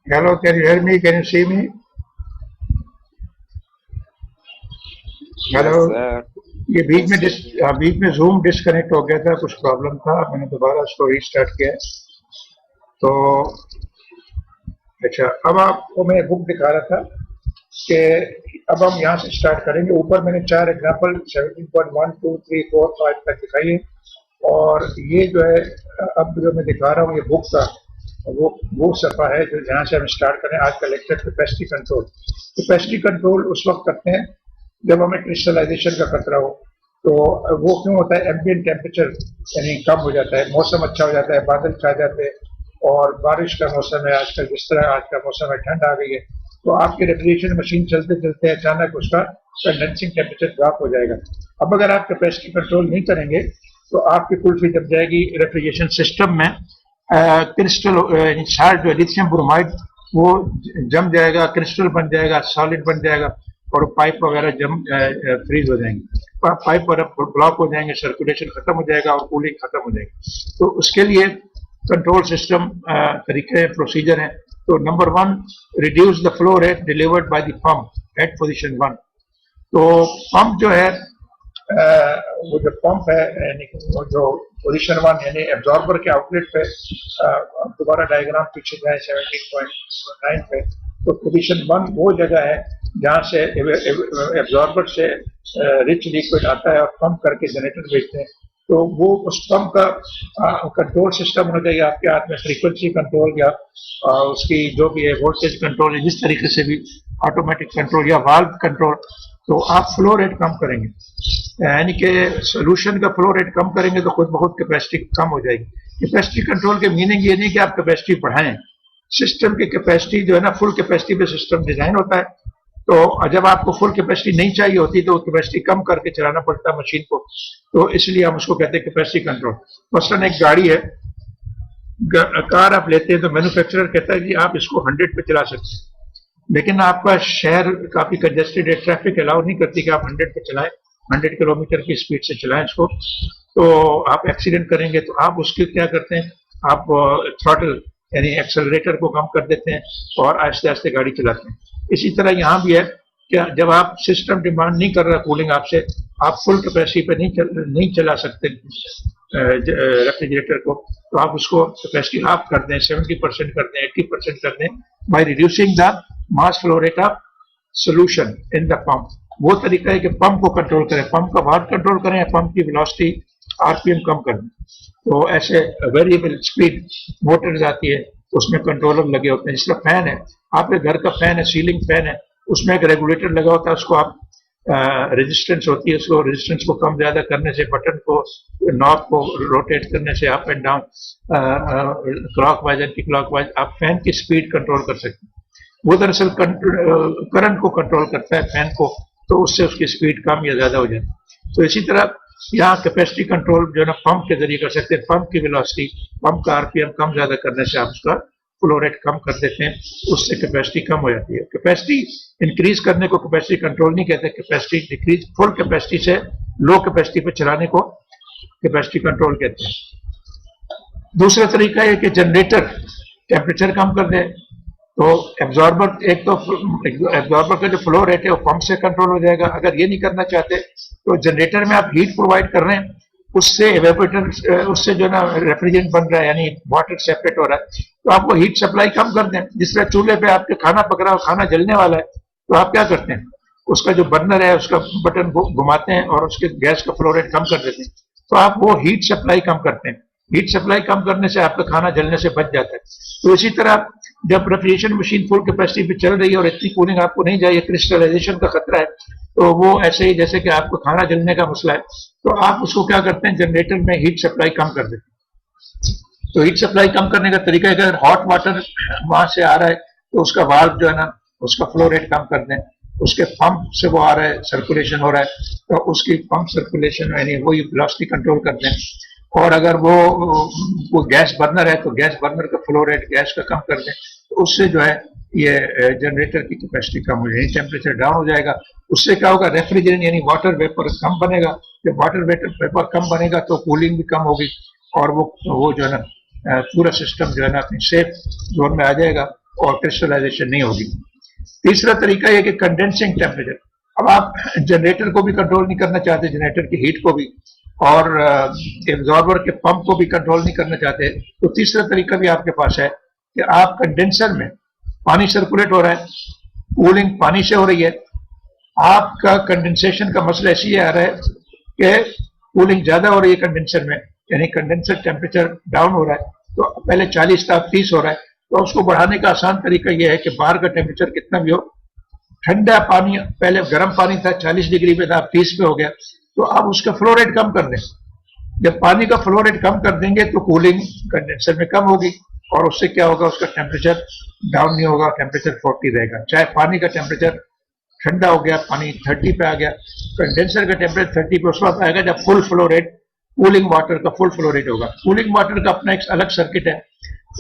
Hello, can you hear me? Can you see me? Hello. Yes, sir. ये Yes, sir. बीच में zoom disconnect हो गया था, कुछ प्रॉब्लम था, मैंने दोबारा इसको रीस्टार्ट किया। तो अच्छा, अब आपको मैं बुक दिखा रहा था कि अब हम यहाँ से स्टार्ट करेंगे। ऊपर मैंने 4 एग्जाम्पल 17.1 2 3 4 5 तक दिखाई है। और ये जो है अब जो मैं दिखा रहा हूँ ये बुक का वो सफ़ा है जो जहाँ से हम स्टार्ट करें आज का lecture. Capacity control. Capacity control उस वक्त करते हैं जब हमें क्रिस्टलाइजेशन का खतरा हो। तो वो क्यों होता है? एम्बिएंट टेम्परेचर यानी कम हो जाता है, मौसम अच्छा हो जाता है, बादल छा जाते हैं और बारिश का मौसम है आजकल, जिस तरह आज का मौसम है, ठंड आ गई है, तो आपकी रेफ्रिजरेशन मशीन चलते चलते अचानक उसका कंडेंसिंग टेम्परेचर ड्रॉप हो जाएगा। अब अगर आप कैपेसिटी कंट्रोल नहीं करेंगे तो आपकी कुल्फी जम जाएगी रेफ्रिजरेशन सिस्टम में। क्रिस्टल साल्ट जो लिथियम ब्रोमाइड वो जम जाएगा, क्रिस्टल बन जाएगा, सॉलिड बन जाएगा और पाइप वगैरह जम फ्रीज हो जाएंगे, पाइप वगैरह ब्लॉक हो जाएंगे, सर्कुलेशन खत्म हो जाएगा और कूलिंग खत्म हो जाएगी। तो उसके लिए कंट्रोल सिस्टम तरीके प्रोसीजर है। तो number 1, reduce the flow rate delivered by the pump at position 1। तो पंप जो है वो जो पंप है यानी वो जो पोजीशन 1 यानी एब्जॉर्बर के आउटलेट पे, दोबारा डायग्राम पीछे जाए 17.9 पे, तो पोजीशन 1 वो जगह है जहाँ से एब्जॉर्बर से रिच लिक्विड आता है और पंप करके जनरेटर भेजते हैं। तो वो उस पंप का कंट्रोल सिस्टम होना चाहिए आपके हाथ में, फ्रीक्वेंसी कंट्रोल या उसकी जो भी है वोल्टेज कंट्रोल है, जिस तरीके से भी ऑटोमेटिक कंट्रोल या वाल्व कंट्रोल। तो आप फ्लो रेट कम करेंगे, यानी कि सोल्यूशन का फ्लो रेट कम करेंगे तो खुद बहुत कैपेसिटी कम हो जाएगी। कैपेसिटी कंट्रोल के मीनिंग ये नहीं कि आप कैपेसिटी बढ़ाएं, सिस्टम की कैपेसिटी जो है ना, फुल कैपेसिटी पे सिस्टम डिजाइन होता है। तो जब आपको फुल कैपेसिटी नहीं चाहिए होती तो कैपेसिटी कम करके चलाना पड़ता है मशीन को, तो इसलिए हम उसको कहते हैं कैपेसिटी कंट्रोल। मसलन एक गाड़ी है, कार आप लेते हैं तो मैन्युफैक्चरर कहता है कि आप इसको 100 पे चला सकते हैं, लेकिन आपका शहर काफी कंजेस्टेड है, ट्रैफिक अलाउ नहीं करती कि आप 100 पे चलाएं, 100 किलोमीटर की स्पीड से चलाएं इसको, तो आप एक्सीडेंट करेंगे। तो आप उसके क्या करते हैं, आप थ्रॉटल यानी एक्सेलरेटर को कम कर देते हैं और आहिस्ते आहिस्ते गाड़ी चलाते हैं। इसी तरह यहाँ भी है कि जब आप सिस्टम डिमांड नहीं कर रहा कूलिंग आपसे, आप फुल कैपेसिटी पे नहीं चला सकते रेफ्रिजरेटर को, तो आप उसको कैपेसिटी हाफ कर दें, 70% कर दें, 80% कर दें, by reducing the mass flow rate of solution in the pump. वो तरीका है कि पंप को कंट्रोल करें, पंप का वाट कंट्रोल करें, पंप की वेलोसिटी आरपीएम कम करें। तो ऐसे वेरिएबल स्पीड मोटर्स आती है, उसमें कंट्रोलर लगे होते हैं। जिसका फैन है, आपके घर का फैन है, सीलिंग फैन है, उसमें एक रेगुलेटर लगा होता है, उसको आप रेजिस्टेंस होती है, उसको रेजिस्टेंस को कम ज्यादा करने से, बटन को नॉब को रोटेट करने से, up and down clockwise anti clockwise आप फैन की स्पीड कंट्रोल कर सकते हैं। वो दरअसल करंट को कंट्रोल करता है फैन को, तो उससे उसकी स्पीड कम या ज्यादा हो जाती है। तो इसी तरह यहाँ कैपेसिटी कंट्रोल जो है ना पंप के जरिए कर सकते हैं। पंप की वेलोसिटी, पंप का आरपीएम कम ज्यादा करने से आप उसका फ्लो रेट कम कर देते हैं, उससे कैपेसिटी कम हो जाती है। कैपेसिटी इंक्रीज करने को कैपेसिटी कंट्रोल नहीं कहते, कैपेसिटी डिक्रीज, फुल कैपेसिटी से लो कैपेसिटी पे चलाने को कैपेसिटी कंट्रोल कहते हैं। दूसरा तरीका है कि जनरेटर टेम्परेचर कम कर दे, तो एब्जॉर्बर, एक तो एब्जॉर्बर का जो फ्लो रेट है वो पंप से कंट्रोल हो जाएगा। अगर ये नहीं करना चाहते तो जनरेटर में आप हीट प्रोवाइड कर रहे हैं, उससे एवेपोरेटर, उससे जो ना रेफ्रिजरेंट बन रहा है यानी वाटर सेपरेट हो रहा है, तो आपको हीट सप्लाई कम कर दें। जिस तरह चूल्हे पे आपके खाना पक रहा हो, खाना जलने वाला है, तो आप क्या करते हैं, उसका जो बर्नर है उसका बटन घुमाते हैं और उसके गैस का फ्लो रेट कम कर देते हैं, तो आप वो हीट सप्लाई कम करते हैं। हीट सप्लाई कम करने से आपका खाना जलने से बच जाता है। तो इसी तरह जब रेफ्रिजरेशन मशीन फुल कैपेसिटी पे चल रही है और इतनी कूलिंग आपको नहीं चाहिए, क्रिस्टलाइजेशन का खतरा है, तो वो ऐसे ही जैसे कि आपको खाना जलने का मसला है, तो आप उसको क्या करते हैं, जनरेटर में हीट सप्लाई कम कर देते हैं। तो हीट सप्लाई कम करने का तरीका है कि अगर हॉट वाटर वहां से आ रहा है तो उसका वाल्व जो है ना उसका फ्लो रेट कम कर दें, उसके पंप से वो आ रहा है, सर्कुलेशन हो रहा है, तो उसकी पंप सर्कुलेशन यानी वही वेलोसिटी कंट्रोल कर दें। और अगर वो गैस बर्नर है तो गैस बर्नर का फ्लो रेट गैस का कम कर दें, तो उससे जो है ये जनरेटर की कैपेसिटी कम हो जाएगी, टेम्परेचर डाउन हो जाएगा। उससे क्या होगा, रेफ्रिजरेंट यानी वाटर वेपर कम बनेगा। जब वाटर वेपर कम बनेगा तो कूलिंग भी कम होगी और वो जो है ना पूरा सिस्टम जो है ना अपनी सेफ जोन में आ जाएगा और क्रिस्टलाइजेशन नहीं होगी। तीसरा तरीका यह कि कंडेंसिंग टेम्परेचर, अब आप जनरेटर को भी कंट्रोल नहीं करना चाहते, जनरेटर की हीट को भी, और एब्जॉर्बर के पंप को भी कंट्रोल नहीं करना चाहते, तो तीसरा तरीका भी आपके पास है कि आप कंडेंसर में पानी सर्कुलेट हो रहा है, कूलिंग पानी से हो रही है, आपका कंडेंसेशन का मसला ऐसे आ रहा है कि कूलिंग ज्यादा हो रही है कंडेंसर में, यानी कंडेंसर टेम्परेचर डाउन हो रहा है, तो पहले 40 था 30 हो रहा है, तो उसको बढ़ाने का आसान तरीका यह है कि बाहर का टेम्परेचर कितना भी हो, ठंडा पानी, पहले गर्म पानी था 40 डिग्री पे था, 30 पे हो गया, तो आप उसका फ्लो रेट कम कर दें। जब पानी का फ्लो रेट कम कर देंगे तो कूलिंग कंडेंसर में कम होगी, और उससे क्या होगा, उसका टेम्परेचर डाउन नहीं होगा, टेम्परेचर 40 रहेगा। चाहे पानी का टेम्परेचर ठंडा हो गया, पानी 30 पे आ गया, कंडेंसर का टेम्परेचर 30 पे उस वक्त आएगा जब full flow rate, cooling water का फुल फ्लो रेट होगा। कूलिंग वाटर का अपना एक अलग सर्किट है,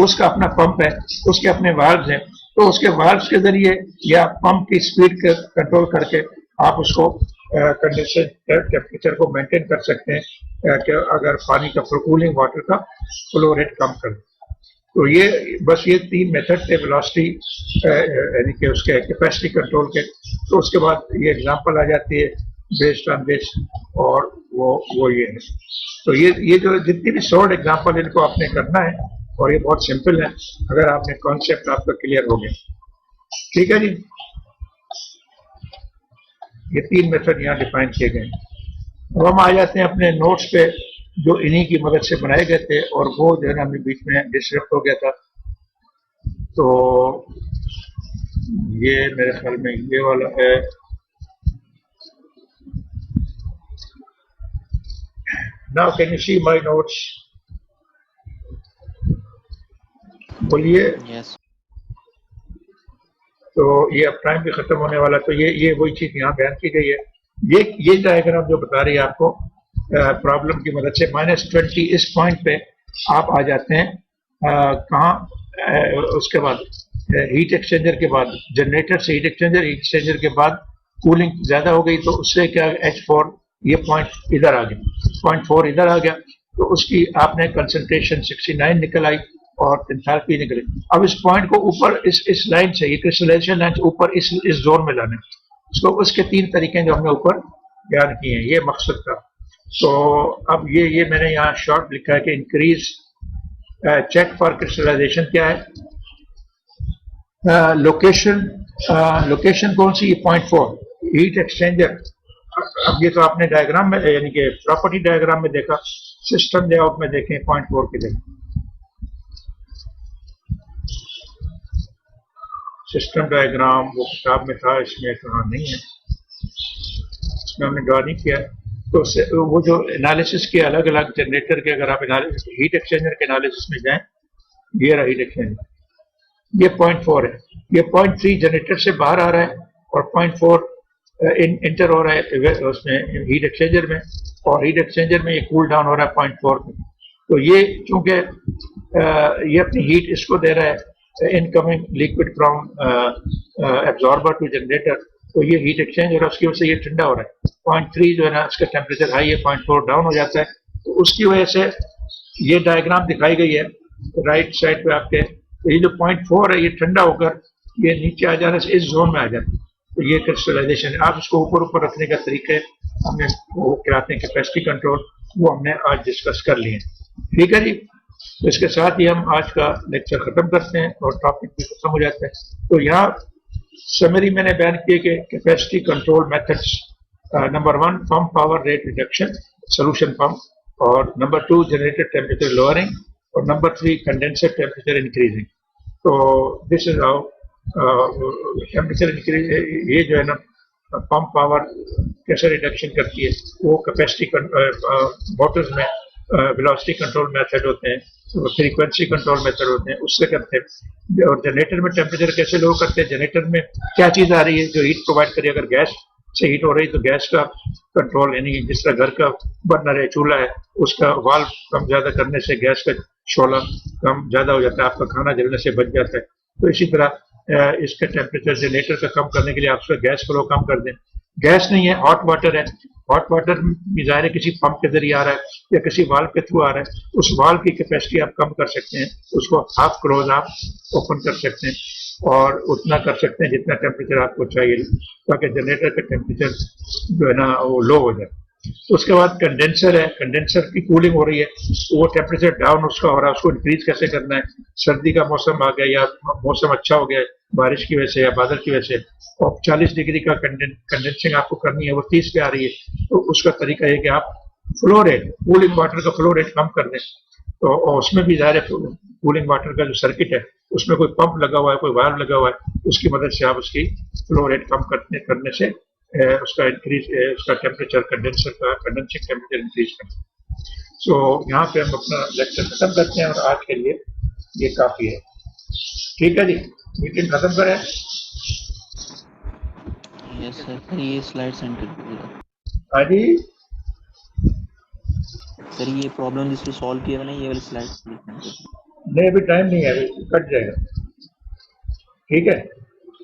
उसका अपना पंप है, उसके अपने वाल्व्स हैं, तो उसके वाल्व्स के जरिए या पंप की स्पीड कंट्रोल करके आप उसको कंडेंसर टेम्परेचर को मेंटेन कर सकते हैं कि अगर पानी का कूलिंग वाटर का फ्लो रेट कम कर। तो ये बस ये 3 मेथड थे वेलोसिटी यानी कि उसके कैपेसिटी कंट्रोल के। तो उसके बाद ये एग्जांपल आ जाती है बेस्ड ऑन दिस, और वो ये है। तो ये जो जितनी भी शॉर्ट एग्जांपल इनको आपने करना है, और ये बहुत सिंपल है अगर आपने कॉन्सेप्ट आपका क्लियर हो गया। ठीक है जी, ये 3 मेथड यहाँ डिफाइन किए गए। अब हम आ जाते हैं अपने नोट्स पे जो इन्हीं की मदद से बनाए गए थे, और वो जो है ना हमें बीच में डिस्टर्ब हो गया था। तो ये मेरे ख्याल में ये वाला है, now can you see my notes? बोलिए। Yes. तो ये अब टाइम भी खत्म होने वाला, तो ये वही चीज यहाँ बयान की गई है। ये डायग्राम जो बता रही है आपको प्रॉब्लम की मदद से, -20 इस पॉइंट पे आप आ जाते हैं कहाँ, उसके बाद हीट एक्सचेंजर के बाद, जनरेटर से हीट एक्सचेंजर के बाद कूलिंग ज्यादा हो गई, तो उससे क्या H4 ये पॉइंट इधर आ गया, पॉइंट 4 इधर आ गया, तो उसकी आपने कंसंट्रेशन 69 निकल आई और एंथैल्पी निकली। अब इस पॉइंट को ऊपर इस लाइन से, ये क्रिस्टलाइजेशन लाइन से ऊपर इस जोन में लाना है उसको। उसके 3 तरीके जो हमने ऊपर बयान किए हैं, ये मकसद था। तो अब ये मैंने यहाँ शॉर्ट लिखा है कि इंक्रीज चेक फॉर क्रिस्टलाइजेशन क्या है, लोकेशन कौन सी, ये पॉइंट 4 हीट एक्सचेंजर। अब ये तो आपने डायग्राम में यानी कि प्रॉपर्टी डायग्राम में देखा, सिस्टम लेआउट में देखें पॉइंट 4 के लिए सिस्टम डायग्राम वो किताब में था, इसमें कहाँ नहीं है, इसमें हमने ड्रॉ नहीं किया। तो वो जो एनालिसिस के अलग अलग जनरेटर के, अगर आप हीट एक्सचेंजर के एनालिसिस में जाएं, ये रहा हीट एक्सचेंजर, ये पॉइंट 4 है, ये पॉइंट 3 जनरेटर से बाहर आ रहा है, और पॉइंट 4 इंटर हो रहा है उसमें हीट एक्सचेंजर में, और हीट एक्सचेंजर में ये कूल डाउन हो रहा है पॉइंट 4 में। तो ये चूंकि ये अपनी हीट इसको दे रहा है, incoming liquid from absorber to generator, तो ये हीट एक्सचेंज हो रहा है, उसकी वजह से ये ठंडा हो रहा है। पॉइंट 3 जो है ना, इसका टेम्परेचर हाई है, पॉइंट 4 डाउन हो जाता है, तो उसकी वजह से ये डायग्राम दिखाई गई है राइट साइड पे आपके। तो ये जो पॉइंट 4 है, ये ठंडा होकर ये नीचे आ जाने से इस जोन में आ जाता है, तो ये क्रिस्टलाइजेशन है। आप इसको ऊपर रखने का तरीके हमने वो कराते हैं कैपेसिटी कंट्रोल, वो हमने आज डिस्कस कर लिए। ठीक है जी, तो इसके साथ ही हम आज का लेक्चर खत्म करते हैं और टॉपिक भी खत्म हो जाता है। तो यहाँ समरी मैंने बयान किए कि capacity control methods, number 1 pump power rate reduction solution pump, और नंबर 2 जनरेटर टेम्परेचर लोअरिंग, और नंबर 3 कंडेंसर टेम्परेचर इंक्रीजिंग। तो this is how temperature increase, ये जो है ना पंप पावर कैसे रिडक्शन करती है, वो कैपेसिटी मोटर्स में वेलोसिटी कंट्रोल मेथड होते हैं, फ्रीक्वेंसी कंट्रोल मेथड होते हैं, उससे करते हैं। और जनरेटर में टेम्परेचर कैसे लो करते हैं, जनरेटर में क्या चीज आ रही है जो हीट प्रोवाइड करिए, अगर गैस से हीट हो रही तो गैस का कंट्रोल, यानी जिस तरह घर का बर्नर है, चूल्हा है, उसका वाल्व कम ज्यादा करने से गैस का शोला कम ज्यादा हो जाता है, आपका खाना जलने से बच जाता है। तो इसी तरह इसका टेम्परेचर जनरेटर का कम करने के लिए आप उसका गैस फ्लो कम कर दें, गैस नहीं है, हॉट वाटर है। हॉट वाटर भी ज़ाहिर है किसी पंप के ज़रिए आ रहा है या किसी वाल्व के थ्रू आ रहा है, उस वाल्व की कैपेसिटी आप कम कर सकते हैं, उसको हाफ क्लोज आप ओपन कर सकते हैं और उतना कर सकते हैं जितना टेम्परेचर आपको चाहिए, ताकि जनरेटर का टेम्परेचर जो है ना वो लो हो जाए। उसके बाद कंडेंसर है, कंडेंसर की कूलिंग हो रही है, वो टेम्परेचर डाउन उसका हो रहा है, उसको इंक्रीज कैसे करना है। सर्दी का मौसम आ गया या मौसम अच्छा हो गया बारिश की वजह से या बादल की वजह से, और 40 डिग्री का कंडेंसिंग आपको करनी है, वो 30 पे आ रही है, तो उसका तरीका है कि आप फ्लो रेट, कूलिंग वाटर का फ्लो रेट कम कर दें। तो और उसमें भी ज़ाहिर है कूलिंग वाटर का जो सर्किट है उसमें कोई पंप लगा हुआ है, कोई वाल्व लगा हुआ है, उसकी मदद से आप उसकी फ्लो रेट कम करने से उसका इंक्रीज, उसका टेम्परेचर, कंडेंसर का कंडेंसिंग टेम्परेचर इंक्रीज करते हैं। सो यहाँ पे हम अपना लेक्चर खत्म करते हैं और आज के लिए ये काफ़ी है। ठीक है जी, मीटिंग खत्म करें। यस सर, फिर ये स्लाइड सेंड कर दीजिएगा। हाँ जी, सर ये प्रॉब्लम जिसको सॉल्व किया मैंने, ये वाली स्लाइड सेंड कर दीजिए। नहीं अभी टाइम नहीं है, अभी कट जाएगा। ठीक है,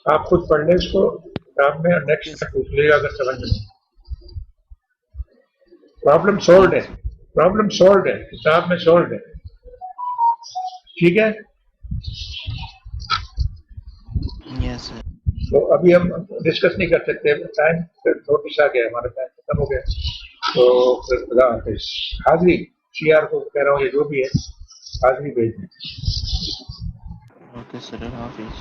आप खुद पढ़ लें इसको किताब में और नेक्स्ट टाइम पूछ लीजिएगा अगर समझ में नहीं। प्रॉब्लम सोल्व है, ठीक सर। प्रॉब्लम सोल्व है, किताब में सोल्व है। ठीक है, यस सर। तो अभी हम डिस्कस नहीं कर सकते, टाइम नोटिस आ गया, हमारा टाइम खत्म हो गया। तो फिर खुदा हाफिज। हाजिरी सीआर को कह रहा हूँ, ये जो भी है हाजिरी भेज दें। ओके सर, हाफिज।